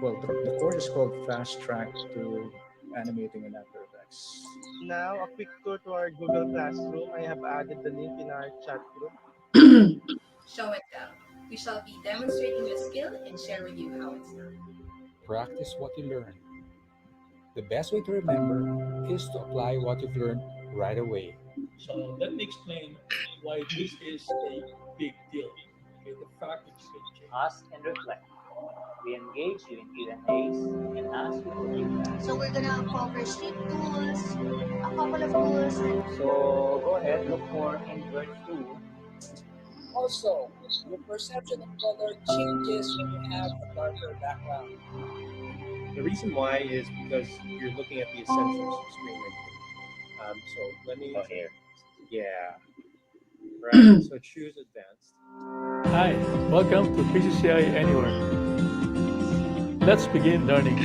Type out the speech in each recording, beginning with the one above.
Well, the course is called Fast Track to Animating in After Effects. Now, a quick tour to our Google Classroom. I have added the link in our chat group. Show and tell. We shall be demonstrating the skill and share with you how it's done. Practice what you learn. The best way to remember is to apply what you've learned right away. So let me explain why this is a big deal. Okay, the fact that you can change. Ask and reflect. We engage you in Q&As and ask you for feedback. So we're gonna cover street tools, a couple of tools, and So go ahead, look for invert 2. Also, your perception of color changes when you have a darker background. The reason why is because you're looking at the essentials screen right here. So let me. Oh, here. Yeah. Right. So choose advanced. Hi, welcome to PCCI Anywhere. Let's begin learning.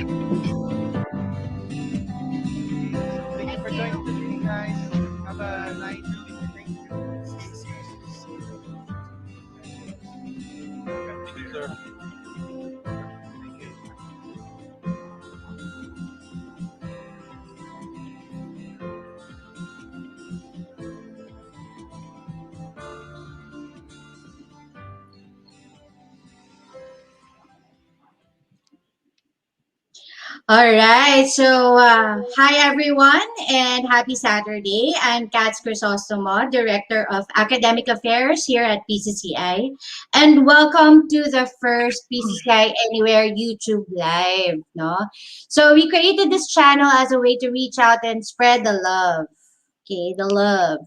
Thank you for joining today, guys. Have a nice week. Thank you. Thank you, sir. Thank you. All right. So, hi everyone and happy Saturday. I'm Katz Crisostomo, Director of Academic Affairs here at PCCI. And welcome to the first PCCI Anywhere YouTube Live. No? So, we created this channel as a way to reach out and spread the love. Okay, the love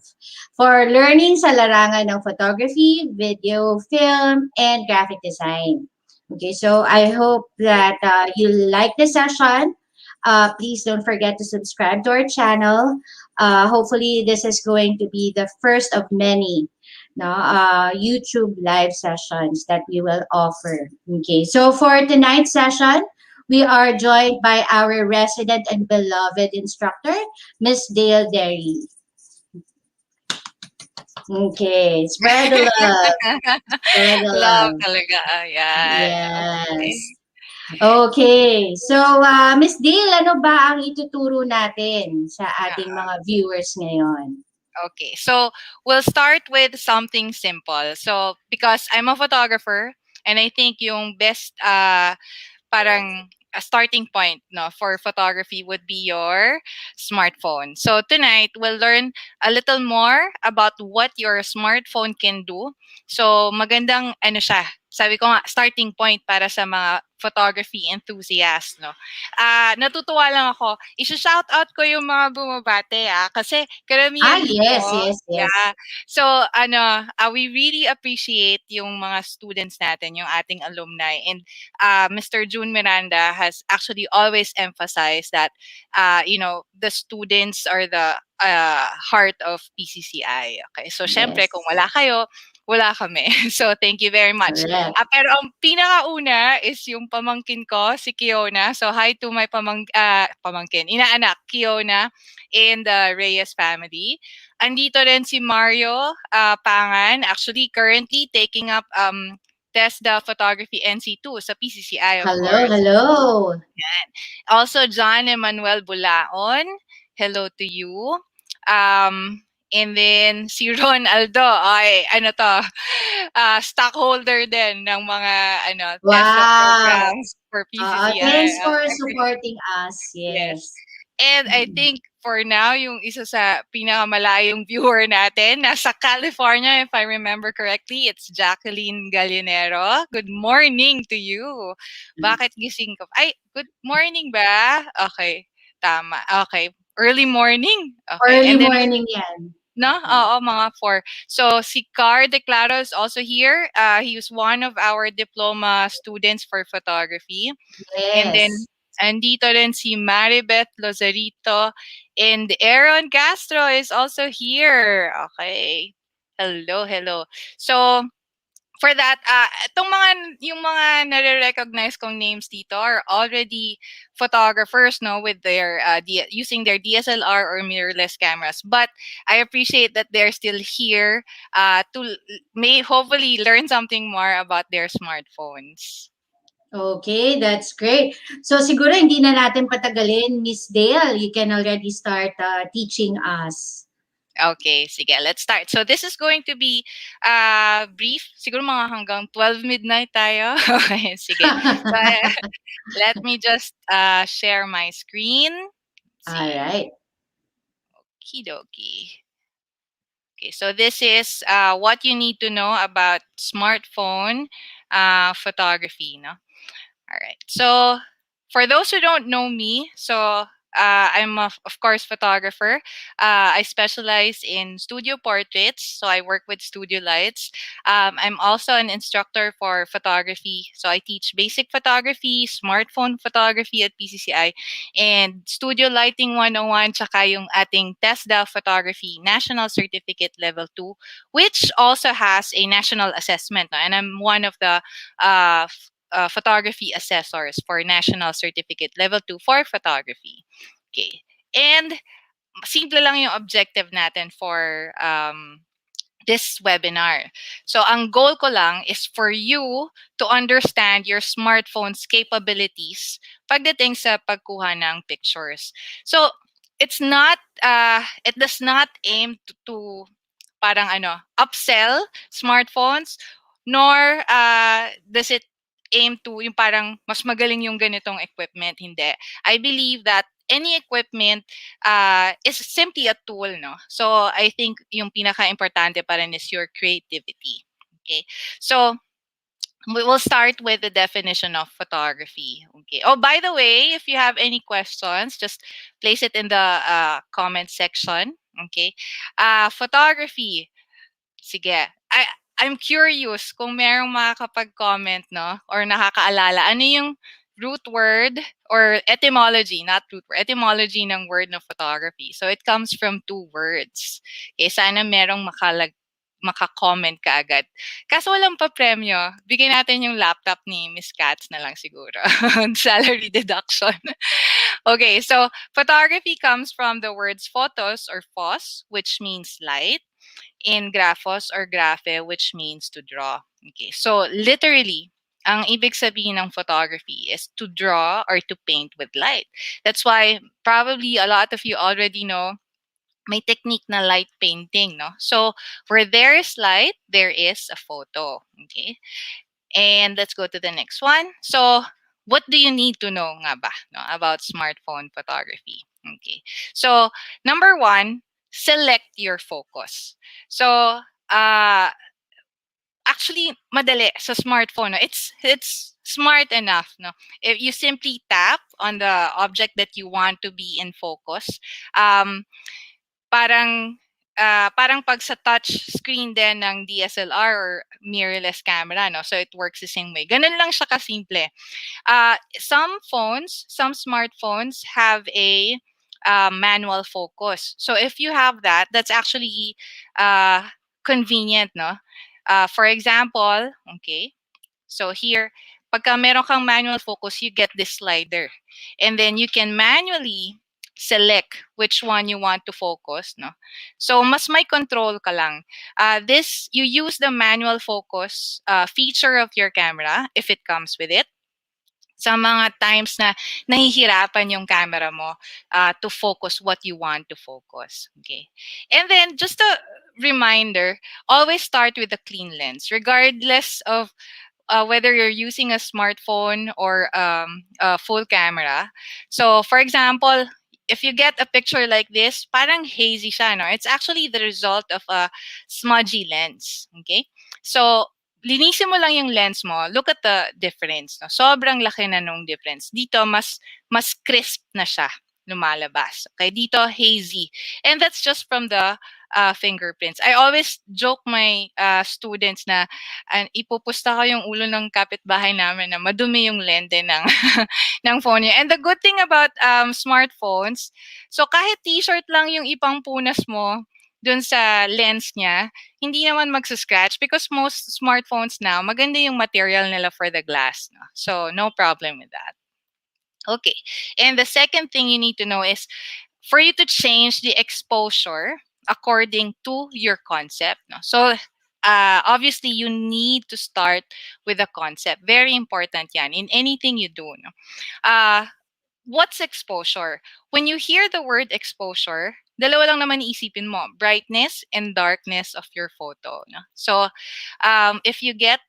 for learning sa larangan ng photography, video, film, and graphic design. Okay, so I hope that you like the session. Please don't forget to subscribe to our channel. Hopefully, this is going to be the first of many no, YouTube live sessions that we will offer. Okay, so for tonight's session, we are joined by our resident and beloved instructor, Miss Dail Deri. Okay, spread the love. Spread the Love love. talaga. Ayan. Okay. Yes. Okay. So, Miss Dale, ano ba ang ituturo natin sa ating Ah, mga viewers ngayon? Okay. So we'll start with something simple. So because I'm a photographer and I think yung best parang a starting point no for photography would be your smartphone. So tonight we'll learn a little more about what your smartphone can do. So magandang ano siya, sabi ko nga starting point para sa mga photography enthusiasts no. Natutuwa lang ako. I-shout out ko yung mga bumabate kasi karamihan Yes, dito, yes, yes. yeah. So we really appreciate yung mga students natin, yung ating alumni, and Mr. June Miranda has actually always emphasized that the students are the heart of PCCI. Okay, so syempre Yes. kung wala kayo, wala kami. So thank you very much. Correct. Pero ang pinakauna is yung pamangkin ko, si Kiona. So hi to my pamangkin, inaanak, Kiona, and the Reyes family. Andito rin si Mario Pangan, actually currently taking up TESDA Photography NC2 sa PCCI, of Hello, course. hello. Also, John Emmanuel Bulaon, hello to you. And then si Ron Aldo, ay ano to, stockholder din ng mga TESDA Wow. programs for PCCI. Thanks for supporting us. Yes. And I think for now, yung isa sa pinakamalayong viewer natin, nasa California, if I remember correctly, it's Jacqueline Gallinero. Good morning to you. Bakit gising ka? Ay, good morning ba? Okay, tama. Okay, early morning. Okay. Early And then, morning yan. no? Oo, mga 4. So, si Car Declaro is also here. He was one of our diploma students for photography. And then, Yes. andito rin si Maribeth Lozarito, and Aaron Castro is also here. Okay. Hello, hello. So, for that, yung mga nare-recognize kong names dito are already photographers, no, with their using their DSLR or mirrorless cameras. But I appreciate that they're still here to may hopefully learn something more about their smartphones. Okay, that's great. So siguro hindi na natin patagalin, Miss Dale. You can already start teaching us. Okay, sige, let's start. So this is going to be brief. Siguro mga hanggang 12 midnight tayo. Okay, sige. So let me just share my screen. Let's All see. right. Okie dokie. Okay, so this is what you need to know about smartphone photography. No? All right. So for those who don't know me, so I'm of course photographer. I specialize in studio portraits, so I work with studio lights. I'm also an instructor for photography, so I teach basic photography, smartphone photography at PCCI, and studio lighting 101, tsaka yung ating TESDA photography national certificate level 2, which also has a national assessment. No? And I'm one of the photography assessors for National Certificate Level 2 for photography. Okay. And simple lang yung objective natin for this webinar. So ang goal ko lang is for you to understand your smartphone's capabilities pagdating sa pagkuha ng pictures. So it does not aim to parang upsell smartphones, nor does it aim to yung parang mas magaling yung ganitong equipment. Hindi. I believe that any equipment is simply a tool, no? So I think yung pinaka-importante pa rin is your creativity. Okay. So we will start with the definition of photography. Okay. Oh, by the way, if you have any questions, just place it in the comment section. Okay. Photography. Sige. I'm curious kung merong makakapag-comment, no? Or nakakaalala. Ano yung root word or etymology, not root word, etymology ng word na photography. So it comes from two words. Okay, sana merong maka-comment ka agad. Kaso walang pa premyo. Bigyan natin yung laptop ni Miss Katz na lang siguro. Salary deduction. Okay, so photography comes from the words photos or phos, which means light, in graphos or graphe, which means to draw. Okay, so literally, ang ibig sabihin ng photography is to draw or to paint with light. That's why probably a lot of you already know may technique na light painting, no? So where there is light, there is a photo. Okay, and let's go to the next one. So what do you need to know nga ba, no, about smartphone photography? Okay, so number one, select your focus. So actually madali sa smartphone, no? It's smart enough, no? If you simply tap on the object that you want to be in focus, parang parang pag sa touch screen din ng DSLR or mirrorless camera, no? So it works the same way. Ganun lang siya kasimple. Some smartphones have a manual focus. So if you have that, that's actually convenient, no? For example, okay, so here, pagka meron kang manual focus, you get this slider. And then you can manually select which one you want to focus, no? So mas may control ka lang. You use the manual focus feature of your camera if it comes with it. Sa mga times na nahihirapan yung camera mo to focus what you want to focus. Okay. And then just a reminder, always start with a clean lens, regardless of whether you're using a smartphone or a full camera. So for example, if you get a picture like this, parang hazy siya, no? It's actually the result of a smudgy lens. Okay? So linisin mo lang yung lens mo, look at the difference. No? Sobrang laki na nung difference. Dito, mas crisp na siya lumalabas. Okay, dito, hazy. And that's just from the fingerprints. I always joke my students na ipupusta ko yung ulo ng kapitbahay namin na madumi yung lente ng, ng phone niya. And the good thing about smartphones, so kahit t-shirt lang yung ipangpunas mo, dun sa lens niya, hindi naman mag-scratch because most smartphones now, maganda yung material nila for the glass. No? So, no problem with that. Okay. And the second thing you need to know is for you to change the exposure according to your concept. No? So, obviously you need to start with a concept. Very important yan in anything you do. No? What's exposure? When you hear the word exposure, dalawa lang naman iisipin mo, brightness and darkness of your photo. No? So, if you get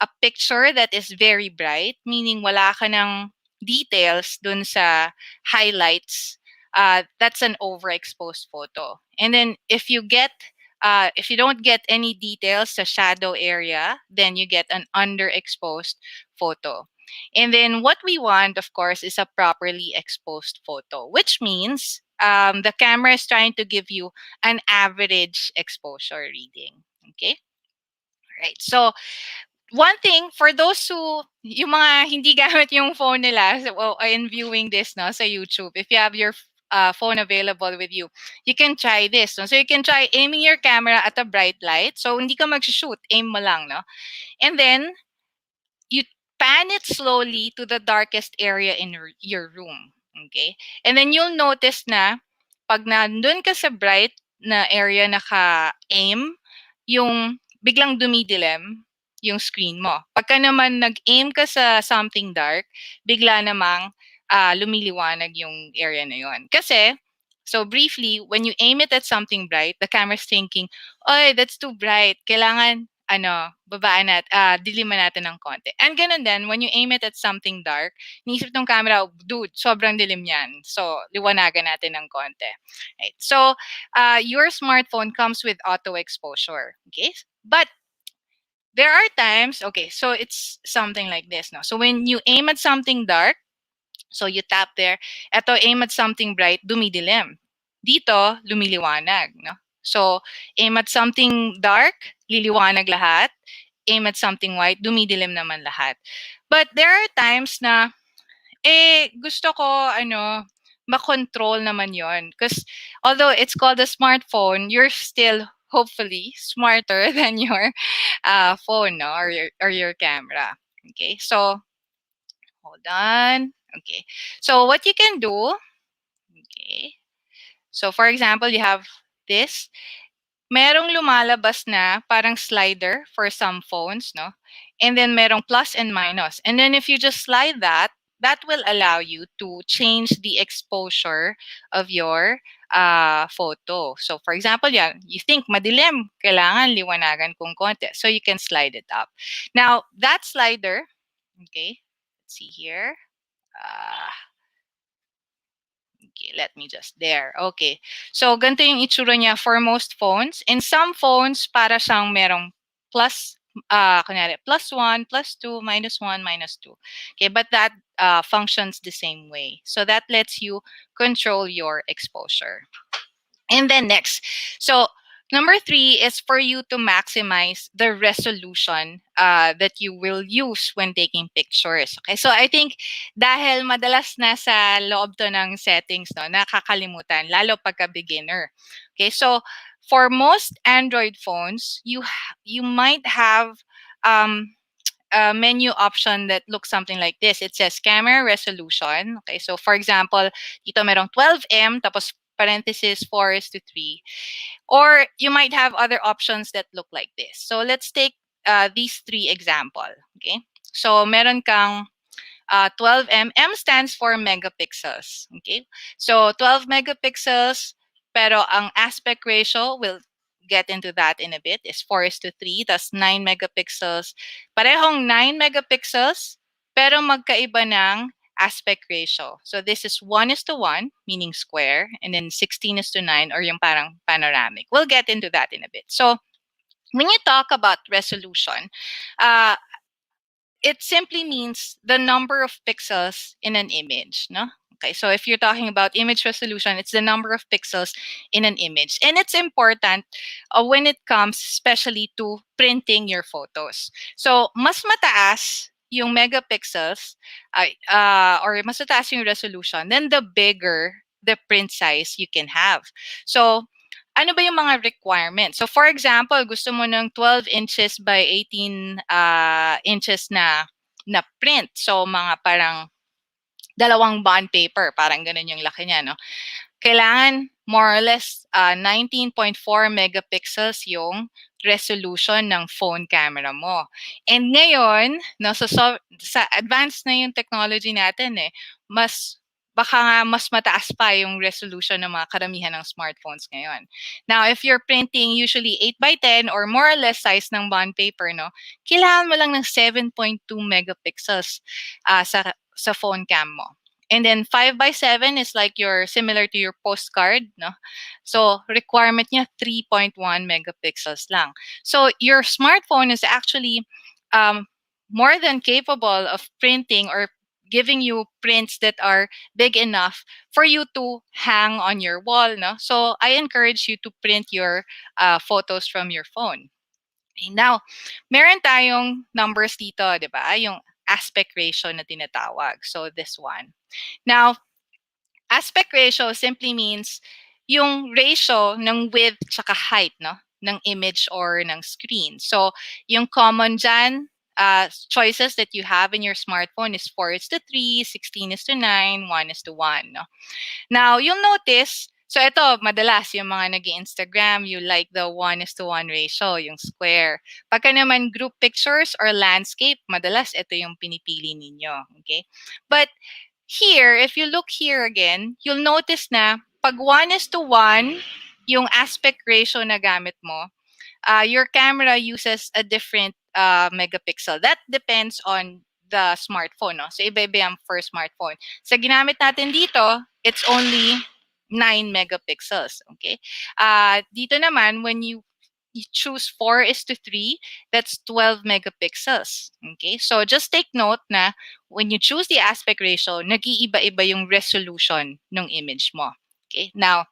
a picture that is very bright, meaning wala ka ng details dun sa highlights, that's an overexposed photo. And then if you don't get any details sa shadow area, then you get an underexposed photo. And then what we want, of course, is a properly exposed photo, which means the camera is trying to give you an average exposure reading. Okay? Right. So one thing, for those who, yung mga hindi gamit yung phone nila, and viewing this no, sa YouTube, if you have your phone available with you, you can try this. No? So you can try aiming your camera at a bright light. So hindi ka mag-shoot, aim mo lang. No? And then, you pan it slowly to the darkest area in your room. Okay? And then you'll notice na pag nandun ka sa bright na area naka-aim, yung biglang dumidilim yung screen mo. Pagka naman nag-aim ka sa something dark, bigla namang lumiliwanag yung area na yun. Kasi, so briefly, when you aim it at something bright, the camera's thinking, oy, that's too bright. Kailangan babaan diliman natin ng konti. And ganun din, when you aim it at something dark, niisip ng camera, dude, sobrang dilim yan. So, liwanagan natin ng konti. Right? So, your smartphone comes with auto exposure. Okay? But, there are times, okay, so it's something like this. No? So, when you aim at something dark, so you tap there, eto aim at something bright, dumidilim. Dito, lumiliwanag. No? So, aim at something dark, liliwanag lahat. Aim at something white, dumidilim naman lahat. But there are times na, gusto ko, makontrol naman yon. Because although it's called a smartphone, you're still, hopefully, smarter than your phone, no? Or your camera. Okay, so, hold on. Okay, so what you can do, okay, so for example, you have this. Merong lumalabas na parang slider for some phones, no? And then merong plus and minus. And then if you just slide that, that will allow you to change the exposure of your photo. So for example, you think madilim, kailangan liwanagan kung konti. So you can slide it up. Now, that slider, okay, let's see here. Okay, let me just there. Okay. So, ganito yung itsura niya for most phones. In some phones, para siyang merong plus, kunyari, +1, +2, -1, -2. Okay, but that functions the same way. So, that lets you control your exposure. And then next. So, number 3 is for you to maximize the resolution that you will use when taking pictures. Okay, so I think dahil madalas nasa loob to ng settings, no, nakakalimutan, lalo pagka beginner. Okay, so for most Android phones, you might have a menu option that looks something like this. It says camera resolution. Okay, so for example, dito merong 12M, tapos parenthesis 4:3. Or you might have other options that look like this. So let's take these 3 example. Okay, so meron kang 12M. M stands for megapixels. Okay, so 12 megapixels, pero ang aspect ratio, we'll get into that in a bit, is 4:3. That's 9 megapixels. Parehong 9 megapixels, pero magkaiba ng aspect ratio. So this is 1:1, meaning square, and then 16:9, or yung parang panoramic. We'll get into that in a bit. So when you talk about resolution, it simply means the number of pixels in an image, no? Okay, so if you're talking about image resolution, it's the number of pixels in an image. And it's important when it comes especially to printing your photos. So, mas mataas yung megapixels, or mas mataas yung resolution, then the bigger the print size you can have. So, ano ba yung mga requirements? So, for example, gusto mo ng 12 inches by 18 inches na print. So, mga parang 2 bond paper. Parang ganun yung laki niya, no? Kailangan more or less 19.4 megapixels yung resolution ng phone camera mo. And ngayon, no, sa advanced na yung technology natin baka nga mas mataas pa yung resolution ng mga karamihan ng smartphones ngayon. Now, if you're printing usually 8x10 or more or less size ng bond paper, no, kailangan mo lang ng 7.2 megapixels sa phone cam mo. And then 5x7 is like similar to your postcard, no? So requirement niya 3.1 megapixels lang. So your smartphone is actually more than capable of printing or giving you prints that are big enough for you to hang on your wall, no? So I encourage you to print your photos from your phone. Okay, now, meron tayong numbers dito, di ba? Yung aspect ratio na tinatawag. So this one. Now, aspect ratio simply means yung ratio ng width tsaka height, no, ng image or ng screen. So, yung common dyan, choices that you have in your smartphone is 4:3, 16:9, 1:1. No? Now, you'll notice, so ito, madalas yung mga nag-Instagram, you like the 1:1 ratio, yung square. Pagka naman group pictures or landscape, madalas ito yung pinipili ninyo. Okay? But here, if you look here again, you'll notice na pag 1:1, yung aspect ratio na gamit mo, your camera uses a different megapixel. That depends on the smartphone. No? So, iba-iba yung for smartphone. Sa ginamit natin dito, it's only 9 megapixels. Okay? Dito naman, when you choose 4:3, that's 12 megapixels. Okay? So, just take note na when you choose the aspect ratio, nag-iiba-iba yung resolution ng image mo. Okay? Now,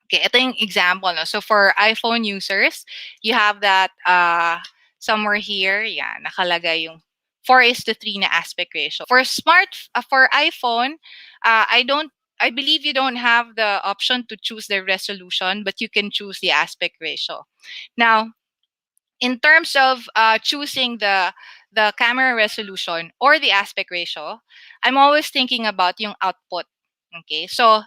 okay, ito yung example. No? So, for iPhone users, you have that somewhere here. Yeah, nakalagay yung 4:3 na aspect ratio. For iPhone, I believe you don't have the option to choose the resolution, but you can choose the aspect ratio. Now, in terms of choosing the camera resolution or the aspect ratio, I'm always thinking about yung output. Okay, so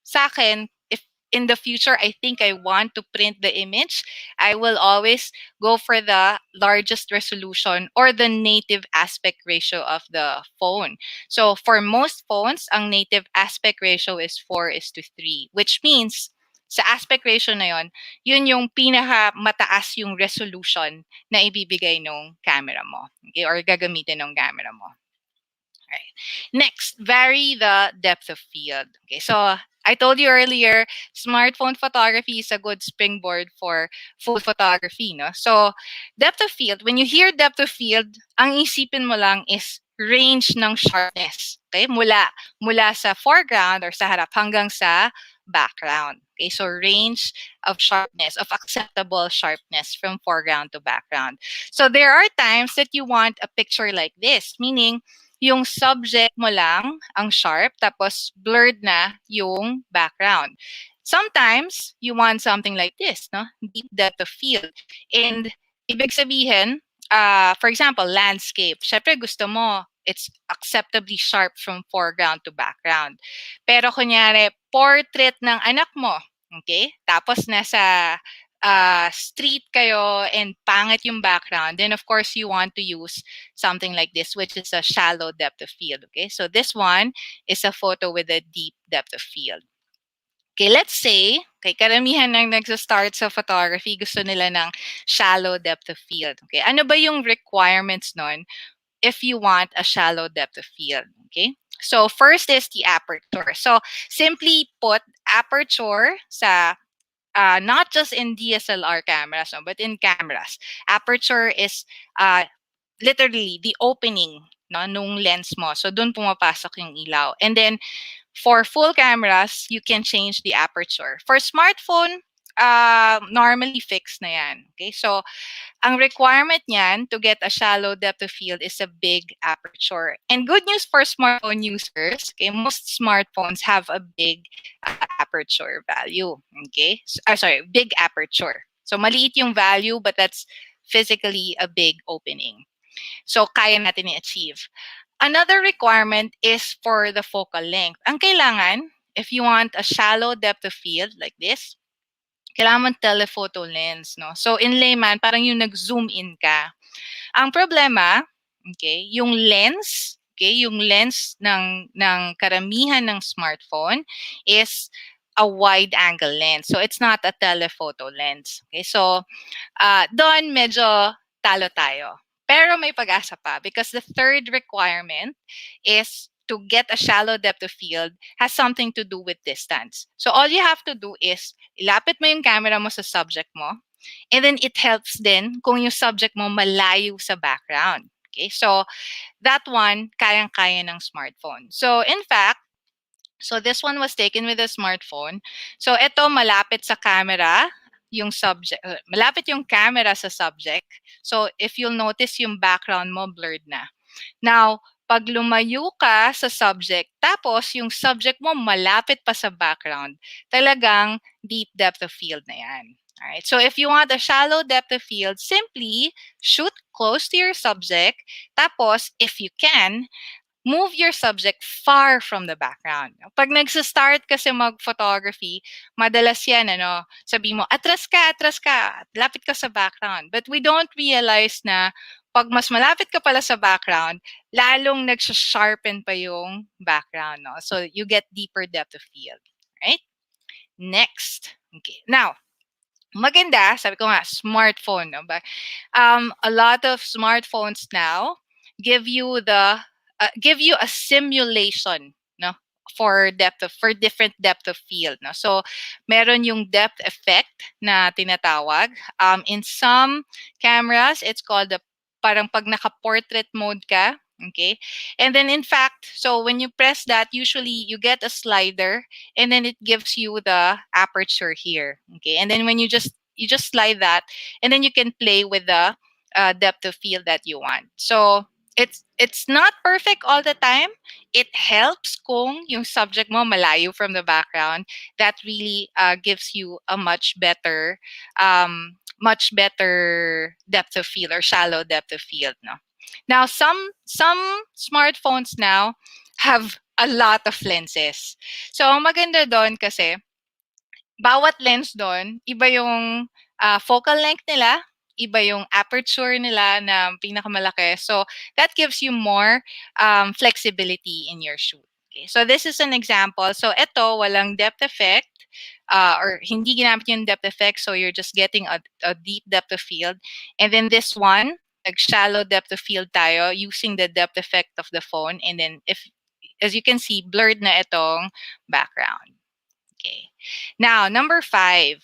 sa akin, if in the future I think I want to print the image, I will always go for the largest resolution or the native aspect ratio of the phone. So for most phones, ang native aspect ratio is 4:3, which means sa aspect ratio na yon, yun yung pinaka mataas yung resolution na ibibigay ng camera mo, okay, or gagamitin ng camera mo. Right. Next, vary the depth of field. Okay, so I told you earlier, smartphone photography is a good springboard for full photography, no? So, depth of field, when you hear depth of field, ang isipin mo lang is range ng sharpness. Okay, mula sa foreground or sa harap hanggang sa background. Okay, so range of sharpness, of acceptable sharpness from foreground to background. So there are times that you want a picture like this, meaning yung subject mo lang ang sharp, tapos blurred na yung background. Sometimes, you want something like this, no? Deep depth of field. And ibig sabihin, for example, landscape. Syempre gusto mo, it's acceptably sharp from foreground to background. Pero kunyari, portrait ng anak mo, okay? Tapos nasa street kayo and pangit yung background, then of course you want to use something like this, which is a shallow depth of field. Okay, so this one is a photo with a deep depth of field. Okay, let's say, okay, karamihan ng nagsa-start sa photography, gusto nila ng shallow depth of field. Okay, ano ba yung requirements nun if you want a shallow depth of field? Okay, so first is the aperture. So simply put, aperture sa not just in DSLR cameras, no, but in cameras. Aperture is literally the opening, no, nung lens mo. So doon pumapasok yung ilaw. And then for full cameras, you can change the aperture. For smartphone, normally fixed na yan. Okay, so ang requirement niyan to get a shallow depth of field is a big aperture. And good news for smartphone users, okay, most smartphones have a big aperture value. Okay, sorry, big aperture. So maliit yung value, but that's physically a big opening. So kaya natin i-achieve. Another requirement is for the focal length. Ang kailangan, if you want a shallow depth of field like this, kailangan mong telephoto lens, no? So in layman, parang yung nag-zoom in ka. Ang problema, okay, yung lens, yung lens ng karamihan ng smartphone is a wide angle lens. So it's not a telephoto lens. Okay? So doon medyo talo tayo. Pero may pag-asa pa because the third requirement is to get a shallow depth of field has something to do with distance. So all you have to do is ilapit mo yung camera mo sa subject mo, and then it helps din kung yung subject mo malayo sa background. Okay? So that one, kayang-kaya ng smartphone. So in fact, so this one was taken with a smartphone. So ito malapit sa camera, yung subject, malapit yung camera sa subject. So if you'll notice yung background mo blurred na. Now, pag lumayo ka sa subject, tapos yung subject mo malapit pa sa background, talagang deep depth of field na yan. Alright, so if you want a shallow depth of field, simply shoot close to your subject. Tapos, if you can, move your subject far from the background. Pag nagsa-start kasi mag-photography, madalas yan, sabi mo, atras ka, lapit ka sa background. But we don't realize na pag mas malapit ka pala sa background, lalong nagsha-sharpen pa yung background. No? So you get deeper depth of field. Right? Next. Okay. Now, maganda, sabi ko nga, smartphone. No? But, a lot of smartphones now give you a simulation, no, for different depth of field, no. So meron yung depth effect na tinatawag. In some cameras, it's called the parang pag naka-portrait mode ka. Okay, and then in fact, so when you press that, usually you get a slider, and then it gives you the aperture here. Okay, and then when you just slide that, and then you can play with the depth of field that you want. So it's not perfect all the time. It helps kung yung subject mo malayo from the background. That really gives you a much better depth of field or shallow depth of field. No. Now some smartphones now have a lot of lenses. So ang maganda doon kasi bawat lens doon iba yung focal length nila, iba yung aperture nila na pinakamalaki. So that gives you more flexibility in your shoot. Okay. So this is an example. So ito, walang depth effect or hindi ginamit yung depth effect. So you're just getting a deep depth of field. And then this one, shallow depth of field tayo using the depth effect of the phone. And then as you can see, blurred na itong background. Okay. Now, number 5,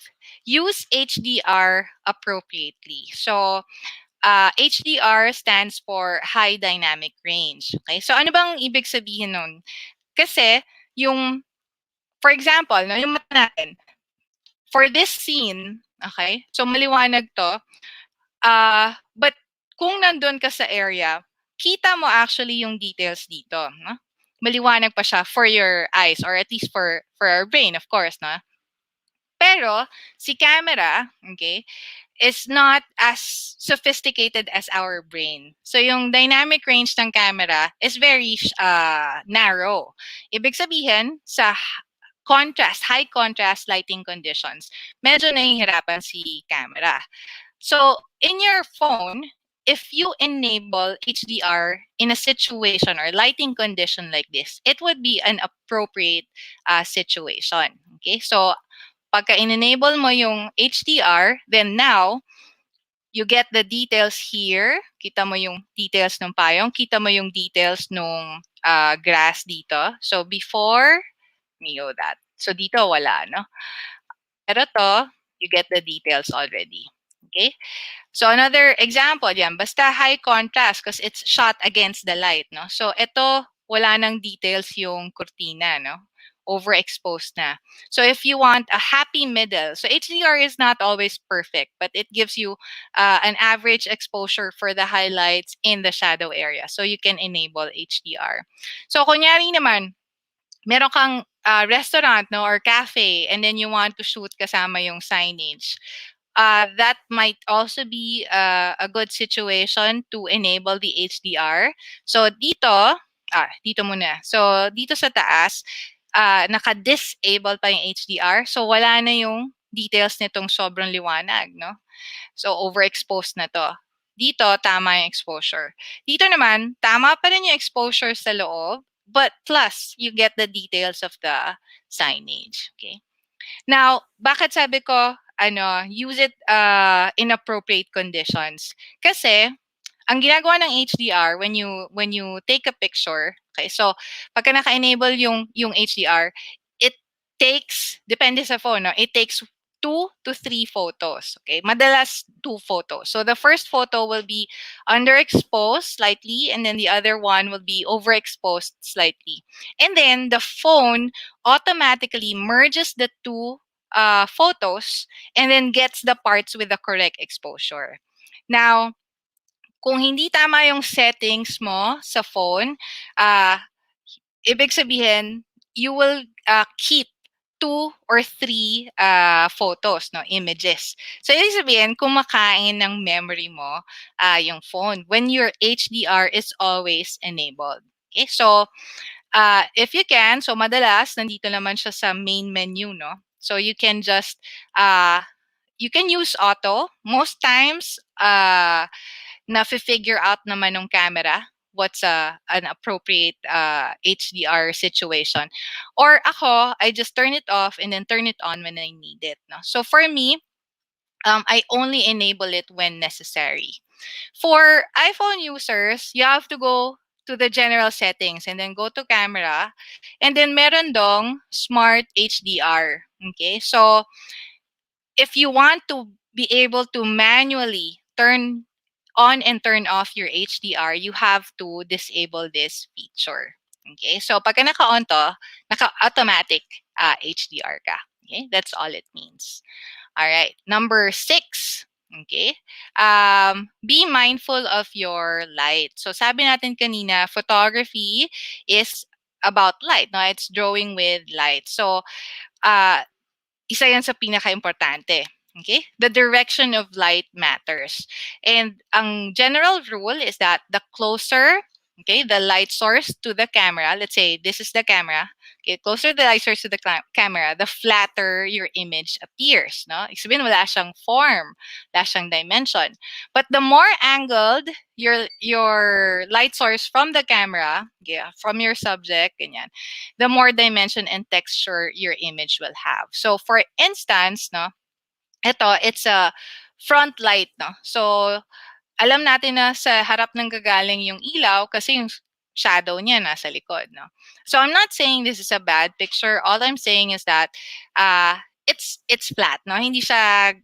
use HDR appropriately. So, HDR stands for high dynamic range. Okay? So, ano bang ibig sabihin nun? Kasi, for example, no, yung mata natin, for this scene, okay, so maliwanag to, but kung nandun ka sa area, kita mo actually yung details dito. No? Maliwanag pa siya for your eyes or at least for our brain, of course, no? Pero si camera, okay, is not as sophisticated as our brain. So yung dynamic range ng camera is very narrow. Ibig sabihin sa high contrast lighting conditions, medyo nahihirapan si camera. So in your phone, if you enable HDR in a situation or lighting condition like this, it would be an appropriate situation. Okay, so pagka in-enable mo yung HDR, then now you get the details here. Kita mo yung details ng payong, kita mo yung details ng grass dito. So before, that. So dito wala, no? Pero to, you get the details already. Okay? So another example, yan, basta high contrast because it's shot against the light, no? So ito, wala nang details yung kurtina, no? Overexposed na. So if you want a happy middle, so HDR is not always perfect, but it gives you an average exposure for the highlights in the shadow area. So you can enable HDR. So kunyari naman, meron kang restaurant, no, or cafe, and then you want to shoot kasama yung signage. That might also be a good situation to enable the HDR. So dito muna. So dito sa taas, naka-disable pa yung HDR. So wala na yung details nitong sobrang liwanag, no? So, overexposed na to. Dito, tama yung exposure. Dito naman, tama pa rin yung exposure sa loob, but plus, you get the details of the signage. Okay? Now, bakit sabi ko, use it in appropriate conditions? Kasi, ang ginagawa ng HDR when you take a picture, okay, so pagka naka-enable yung HDR, it takes, depende sa phone, no? It takes 2 to 3 photos. Okay, madalas 2 photos. So the first photo will be underexposed slightly, and then the other one will be overexposed slightly. And then the phone automatically merges the two photos and then gets the parts with the correct exposure. Now, kung hindi tama yung settings mo sa phone, ibig sabihin, you will keep 2 or 3 photos, no, images. So, ibig sabihin, kumakain ng memory mo yung phone when your HDR is always enabled. Okay, so, if you can, so madalas, nandito naman siya sa main menu, no? So, you can just, you can use auto. Most times, na-figure out naman ng camera what's an appropriate HDR situation. Or ako, I just turn it off and then turn it on when I need it. No? So for me, I only enable it when necessary. For iPhone users, you have to go to the general settings and then go to camera, and then meron dong smart HDR. Okay, so if you want to be able to manually turn on and turn off your HDR, you have to disable this feature. Okay, so pagka naka-on to, naka-automatic HDR ka. Okay, that's all it means. All right, number 6. Okay, be mindful of your light. So sabi natin kanina, photography is about light. No, it's drawing with light. So isa yan sa pinaka-importante. Okay? The direction of light matters. And ang general rule is that the closer, okay, the light source to the camera, let's say this is the camera, okay, closer the light source to the camera, the flatter your image appears. No? Ibig sabihin, wala siyang form, wala siyang dimension. But the more angled your light source from the camera, okay, from your subject, ganyan, the more dimension and texture your image will have. So for instance, no, it's a front light, no. So alam natin na sa harap ng gagaling yung ilaw kasi yung shadow niya nasa likod, no. So I'm not saying this is a bad picture. All I'm saying is that it's flat, no. Hindi siya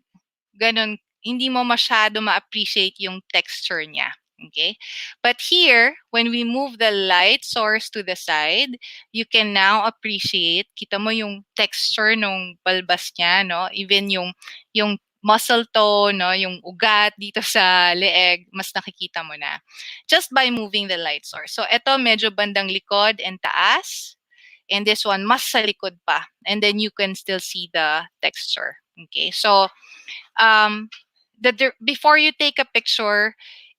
ganun, hindi mo masyado ma-appreciate yung texture niya. Okay? But here, when we move the light source to the side, you can now appreciate, kita mo yung texture ng balbas niya, no? Even yung muscle tone, no? Yung ugat dito sa leeg, mas nakikita mo na. Just by moving the light source. So, ito medyo bandang likod and taas. And this one, mas sa likod pa. And then you can still see the texture. Okay? So, before you take a picture,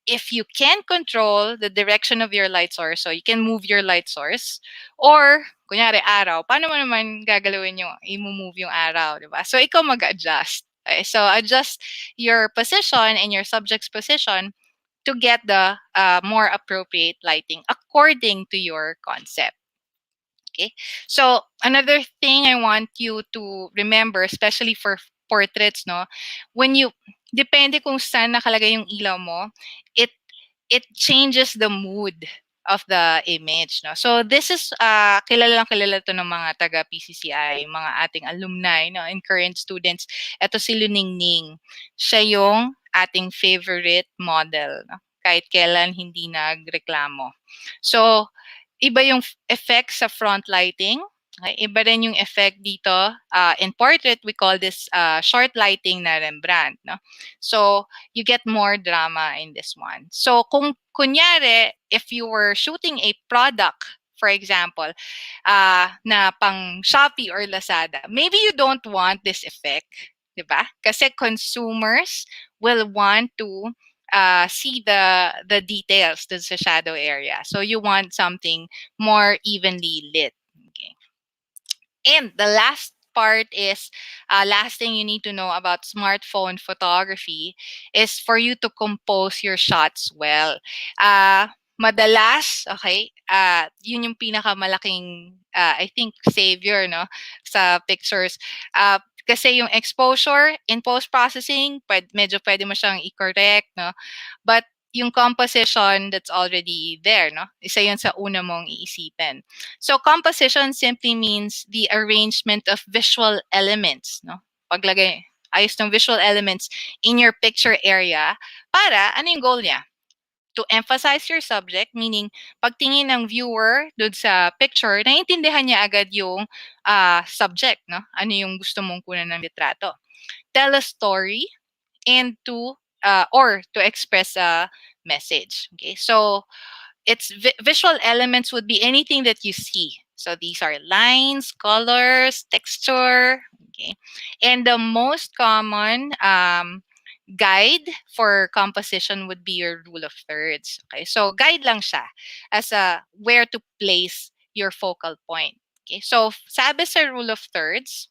if you can control the direction of your light source, so you can move your light source, or kunyari araw, paano mo naman gagalawin yung i-move yung araw, di ba? So ikaw mag-adjust. Okay? So adjust your position and your subject's position to get the more appropriate lighting according to your concept. Okay? So another thing I want you to remember, especially for portraits, no, when you depende kung saan nakalagay yung ilaw mo, it changes the mood of the image, no. So this is kilala to ng mga taga PCCI, mga ating alumni, no, and current students. Ito si Luningning. Siya yung ating favorite model, no? Kahit kailan hindi nagreklamo. So iba yung effect sa front lighting. Okay? Iba rin yung effect dito. In portrait, we call this short lighting na Rembrandt. No? So, you get more drama in this one. So, kung kunyari, if you were shooting a product, for example, na pang Shopee or Lazada, maybe you don't want this effect. Diba? Kasi consumers will want to see the details dun sa shadow area. So, you want something more evenly lit. Okay. And the last part is, last thing you need to know about smartphone photography is for you to compose your shots well. Madalas, okay, yun yung pinakamalaking, I think, savior, no, sa pictures. Kasi yung exposure in post-processing, medyo pwede mo siyang i-correct, no? But yung composition that's already there, no? Isa yun sa una mong iisipin. So composition simply means the arrangement of visual elements, no? Paglagay, ayos ng visual elements in your picture area para, ano yung goal niya? To emphasize your subject, meaning pagtingin ng viewer doon sa picture, naiintindihan niya agad yung subject, no? Ano yung gusto mong kunan ng litrato. Tell a story and or to express a message. Okay, so its visual elements would be anything that you see. So these are lines, colors, texture. Okay, and the most common guide for composition would be your rule of thirds. Okay, so guide lang siya as a where to place your focal point. Okay, so sabi sa rule of thirds,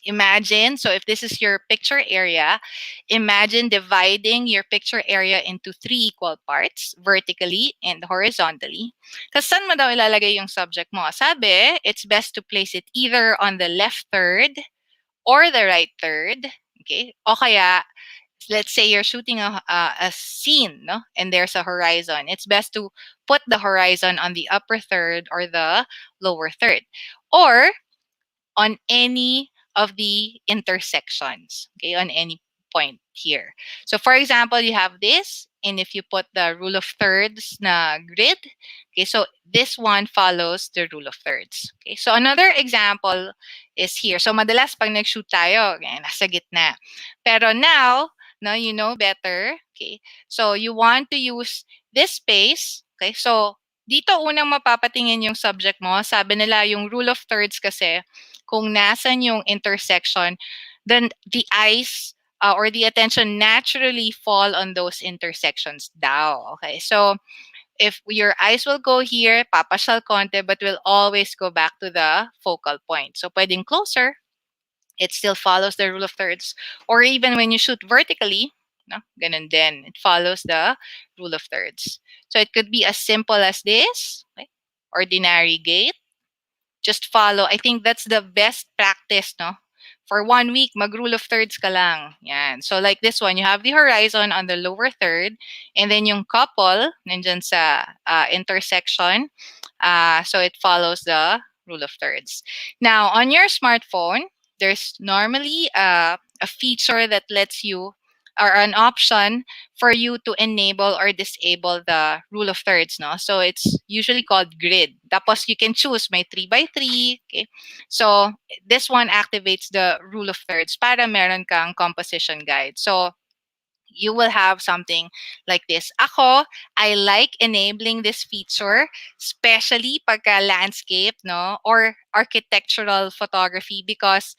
imagine, so if this is your picture area, imagine dividing your picture area into 3 equal parts, vertically and horizontally. Kasi saan mo daw ilalagay yung subject mo? Sabi, it's best to place it either on the left third or the right third. Okay? O kaya, let's say you're shooting a scene, no? And there's a horizon. It's best to put the horizon on the upper third or the lower third. Or on any of the intersections, okay, on any point here. So for example, you have this, and if you put the rule of thirds na grid, okay, so this one follows the rule of thirds. Okay, so another example is here. So madalas pag nag-shoot tayo, okay, nasa gitna. Pero now, no, you know better, okay, so you want to use this space, okay, so dito unang mapapatingin yung subject mo. Sabi nila yung rule of thirds kasi, kung nasan yung intersection, then the eyes or the attention naturally fall on those intersections daw. Okay, so if your eyes will go here, papasyal konti, but will always go back to the focal point. So pwedeng closer, it still follows the rule of thirds. Or even when you shoot vertically, no, ganun din, it follows the rule of thirds. So it could be as simple as this, okay? Ordinary gate. Just follow. I think that's the best practice, no? For 1 week, mag-rule of thirds ka lang. Yan. So like this one, you have the horizon on the lower third, and then yung couple, nandyan sa intersection. So it follows the rule of thirds. Now, on your smartphone, there's normally a feature that lets you, or an option for you to enable or disable the rule of thirds, no? So it's usually called grid. Tapos you can choose may 3x3, okay? So this one activates the rule of thirds para meron kang composition guide. So you will have something like this. Ako, I like enabling this feature, especially pagka landscape, no, or architectural photography, because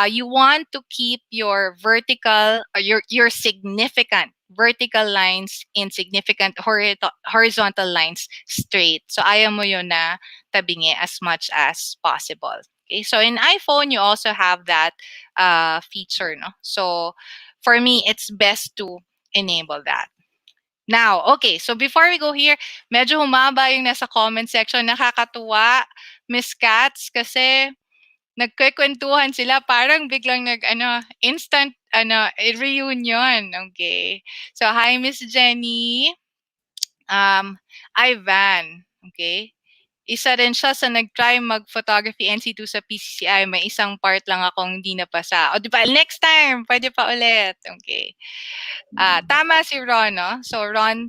you want to keep your vertical, your significant vertical lines and significant horizontal lines straight. So ayaw mo yun na tabingi as much as possible. Okay, so in iPhone, you also have that feature, no? So for me, it's best to enable that. Now, okay, so before we go here, medyo humaba yung nasa comment section. Nakakatuwa, Miss Cats, kasi nagkikwentuhan sila. Parang biglang instant, reunion. Okay. So, hi, Miss Jenny. Ivan. Okay. Isa rin siya sa nag-try mag-photography NC2 sa PCCI. May isang part lang akong hindi napasa. O, di ba? Next time, pwede pa ulit. Okay. Tama si Ron, no? So, Ron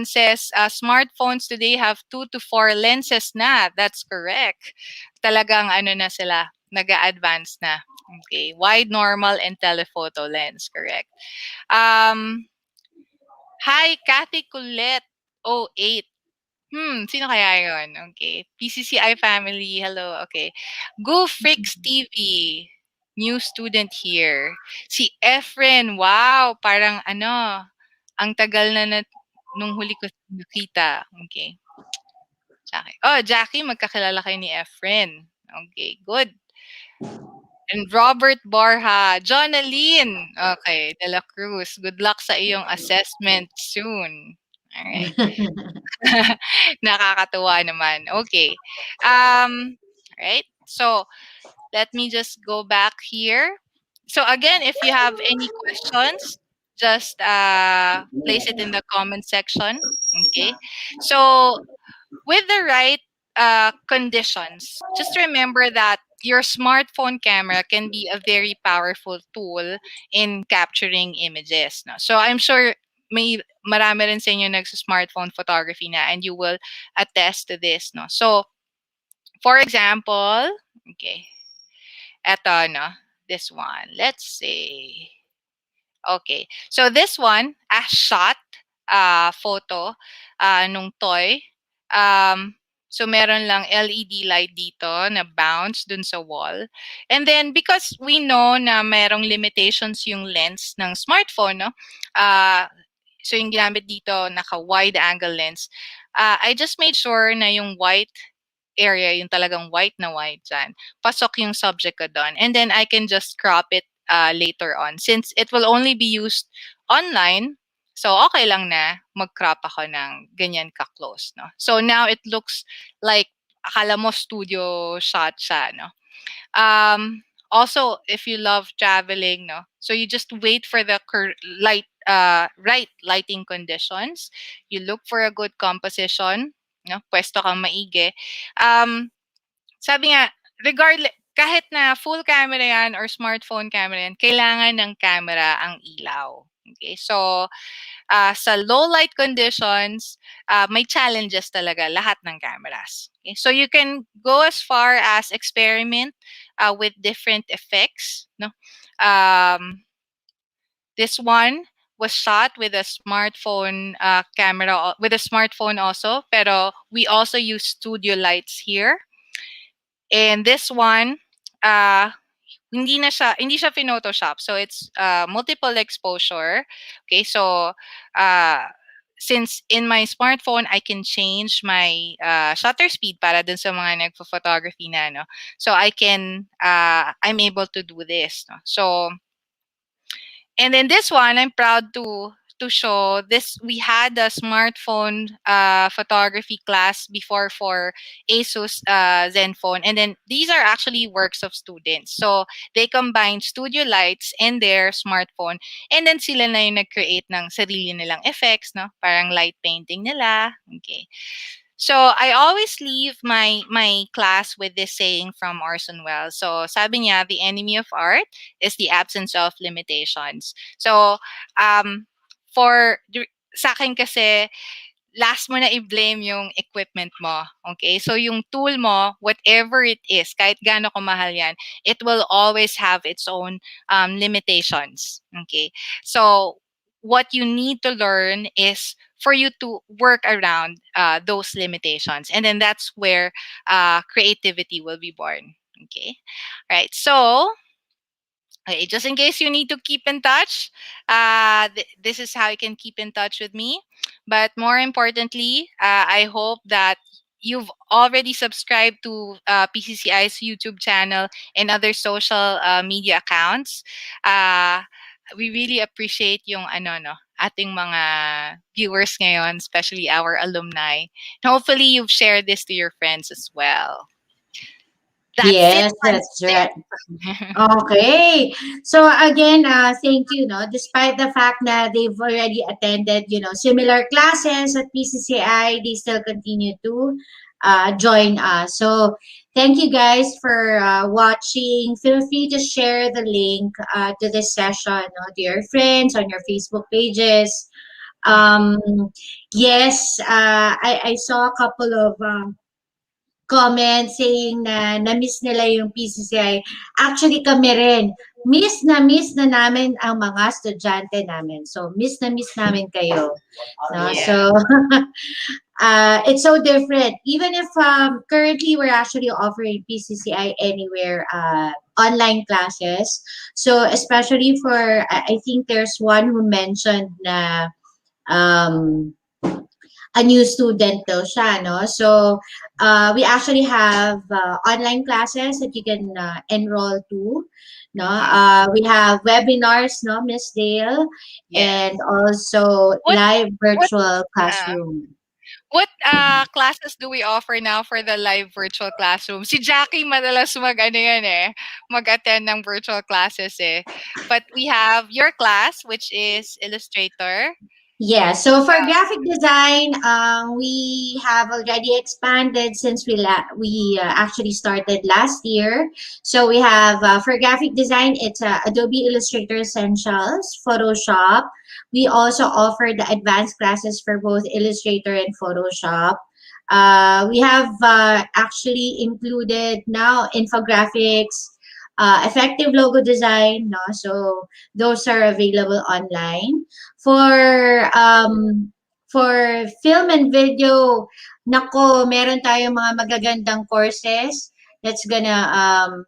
says, smartphones today have 2 to 4 lenses na. That's correct. Talagang na sila, nag-a-advance na. Okay. Wide, normal, and telephoto lens. Correct. Hi, Kathy Colette. 08. Sino kaya yun? Okay. PCCI family, hello. Okay. Go Freaks TV. New student here. Si Efren, wow, parang ang tagal na nung huli ko nakita. Okay. Jackie. Oh, Jackie, magkakilala kayo ni Efren. Okay, good. And Robert Borja, Jonaline. Okay, De La Cruz. Good luck sa iyong assessment soon. All right. Nakakatuwa naman. Okay. Right. So, let me just go back here. So again, if you have any questions, just place it in the comment section. Okay. So with the right conditions, just remember that your smartphone camera can be a very powerful tool in capturing images. No? So I'm sure may marami rin sa inyo nagsa-smartphone photography na and you will attest to this. No? So, for example, okay, eto, no, this one. Let's say, okay. So this one, a shot photo nung toy. So meron lang LED light dito na bounce dun sa wall. And then because we know na merong limitations yung lens ng smartphone, no? So yung ginamit dito, naka-wide angle lens. I just made sure na yung white area, yung talagang white na white dyan, pasok yung subject ko doon. And then I can just crop it later on. Since it will only be used online, so okay lang na mag-crop ako ng ganyan ka-close. No? So now it looks like akala mo studio shot siya. No? Also, if you love traveling, no, so you just wait for the right lighting conditions. You look for a good composition, no, pwesto kang maigi. Sabi nga, regardless, kahit na full camera yan or smartphone camera yan, kailangan ng camera ang ilaw. Okay, so sa low light conditions, may challenges talaga lahat ng cameras. Okay? So you can go as far as experiment with different effects. No? This one was shot with a smartphone camera, with a smartphone also, pero we also use studio lights here. And this one, hindi siya Photoshop. So it's multiple exposure. Okay, so since in my smartphone I can change my shutter speed para dun sa mga nagpo-photography na, no. So I'm able to do this, no. So and then this one, I'm proud to show this. We had a smartphone photography class before for ASUS Zenfone, and then these are actually works of students. So they combine studio lights and their smartphone, and then sila na yung nag-create ng sarili nilang effects, no? Parang light painting nila. Okay. So I always leave my class with this saying from Orson Welles. So sabi niya, the enemy of art is the absence of limitations. So sa akin kasi, last mo na i-blame yung equipment mo. Okay? So yung tool mo, whatever it is, kahit gaano kamahal yan, it will always have its own limitations. Okay? So what you need to learn is for you to work around those limitations. And then that's where creativity will be born. Okay? All right. So, okay, just in case you need to keep in touch, this is how you can keep in touch with me. But more importantly, I hope that you've already subscribed to PCCI's YouTube channel and other social media accounts. We really appreciate yung ating mga viewers ngayon, especially our alumni. And hopefully you've shared this to your friends as well. That's yes, it. that's right. Okay. So again, thank you. No, despite the fact that they've already attended, similar classes at PCCI, they still continue to join us. So thank you guys for watching. Feel free to share the link to this session, to your friends on your Facebook pages. Yes, I saw a couple of comment saying na na-miss nila yung PCCI. Actually, kami rin. Miss na namin ang mga estudyante namin. So, miss na miss namin kayo. No? Yeah. So, it's so different. Even if currently we're actually offering PCCI anywhere online classes. So, especially for, I think there's one who mentioned na a new student daw siya, no? So, we actually have online classes that you can enroll to, no? We have webinars, no, Miss Dale, Yes. and also What live what virtual uh, classroom. what classes do we offer now for the live virtual classroom? Si Jackie madalas mag-ano yan eh, mag-attend ng virtual classes eh. But we have your class, which is Illustrator. Yeah, so for graphic design, we have already expanded since we actually started last year. So we have for graphic design, it's Adobe Illustrator Essentials, Photoshop. We also offer the advanced classes for both Illustrator and Photoshop. We have actually included now infographics, effective logo design. No, so those are available online. For film and video, nako, meron tayong mga magagandang courses that's gonna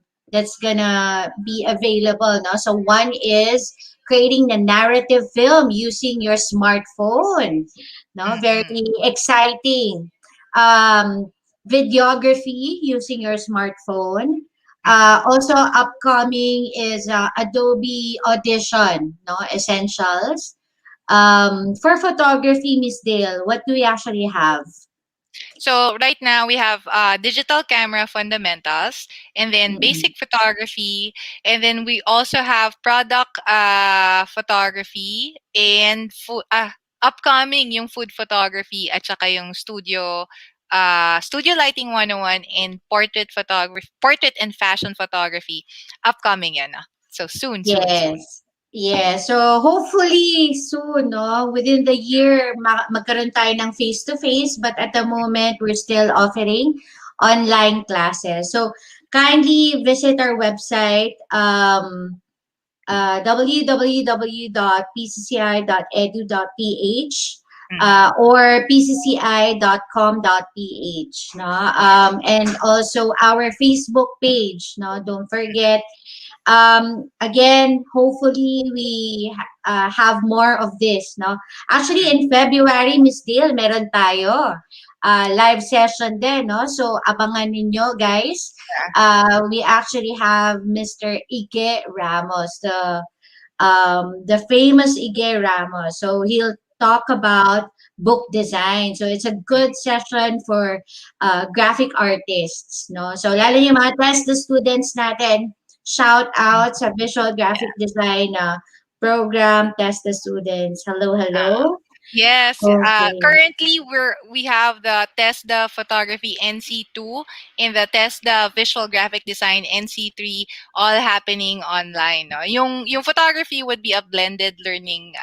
be available, no? So one is creating the narrative film using your smartphone, no? Very Mm-mm. exciting. Videography using your smartphone. Also upcoming is Adobe Audition, no? Essentials. For photography, Miss Dale, what do we actually have? So right now we have digital camera fundamentals, and then Mm. basic photography, and then we also have product photography and upcoming yung food photography at saka yung studio lighting 101 and portrait and fashion photography. Upcoming yan. So soon. Yes. Yeah. So hopefully soon, no, within the year, magkaroon tayo ng face-to-face, but at the moment, we're still offering online classes. So kindly visit our website, www.pcci.edu.ph, or pcci.com.ph, no? And also our Facebook page, no? Don't forget. Again, hopefully we have more of this, no? Actually, in February, Miss Dale, meron tayo live session din, no? So, abangan ninyo, guys. We actually have Mr. Ige Ramos, the famous Ige Ramos. So, he'll talk about book design. So, it's a good session for graphic artists, no? So, lalo yung mga test the students natin, shout out sa visual graphic design program, test the students. Hello, hello. Yes, Okay. currently we have the Test the Photography NC2 and the Test the Visual Graphic Design NC3 all happening online. No? Yung photography would be a blended learning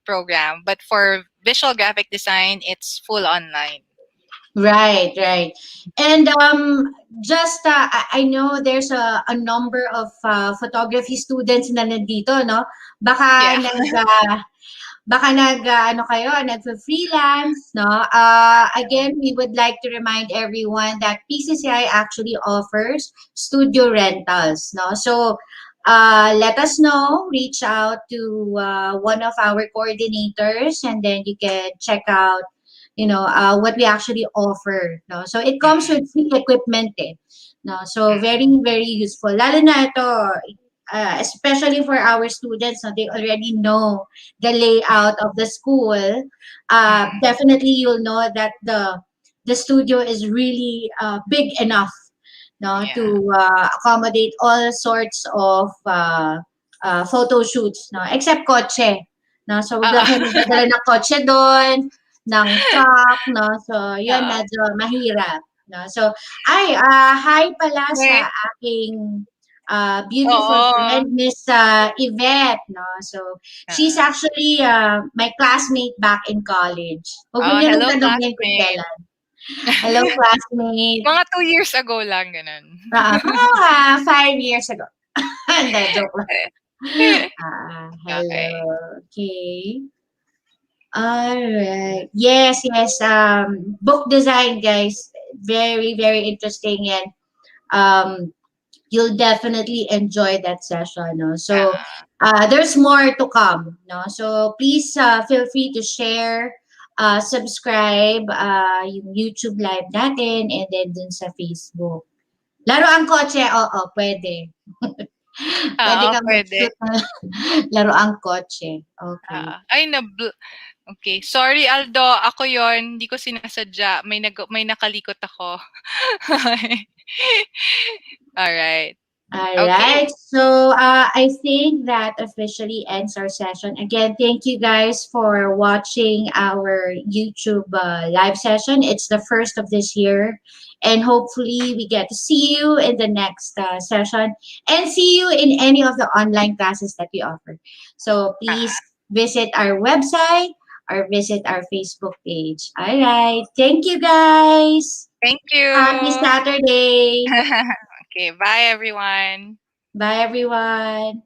program, but for visual graphic design, it's full online. Right, right. And just I know there's a number of photography students na nandito, no? Baka Yeah. ano kayo, nagfa-freelance, no? Again, we would like to remind everyone that PCCI actually offers studio rentals, no? So, let us know, reach out to one of our coordinators, and then you can check out, what we actually offer, no? So, it comes with free equipment, eh, no? So, very, very useful. Lalo na ito, especially for our students, no, they already know the layout of the school. Definitely, you'll know that the studio is really big enough, no, Yeah. to accommodate all sorts of photo shoots, no, except kotse, no. So wag lang kayo magdadala ng kotse doon, ng truck, no. So yun, medyo mahirap, no. So hi pala sa aking beautiful Oo. friend, Miss Yvette, no? So, she's actually my classmate back in college. Huwag mo niyo nang Hello, tanongin kung classmate. kailan. Hello, classmate. Mga 2 years ago lang, ganun. Mga 5 years ago. Hindi, joke lang. Hello. Okay. Alright. Yes, yes. Book design, guys. Very, very interesting. And you'll definitely enjoy that session. No? So there's more to come. No? So please feel free to share subscribe yung YouTube live natin and then dun sa Facebook. Laro ang kotse, oo, pwede. Pwede Oo, kang pwede. mag-shoot na laro ang kotse. Okay. Ay, okay. Sorry, Aldo. Ako yon. Hindi ko sinasadya. May nakalikot ako. Alright. All Okay. right. So I think that officially ends our session. Again, thank you guys for watching our YouTube live session. It's the first of this year. And hopefully we get to see you in the next session and see you in any of the online classes that we offer. So please visit our website or visit our Facebook page. All right. Thank you guys. Thank you. Happy Saturday. Okay. Bye, everyone. Bye, everyone.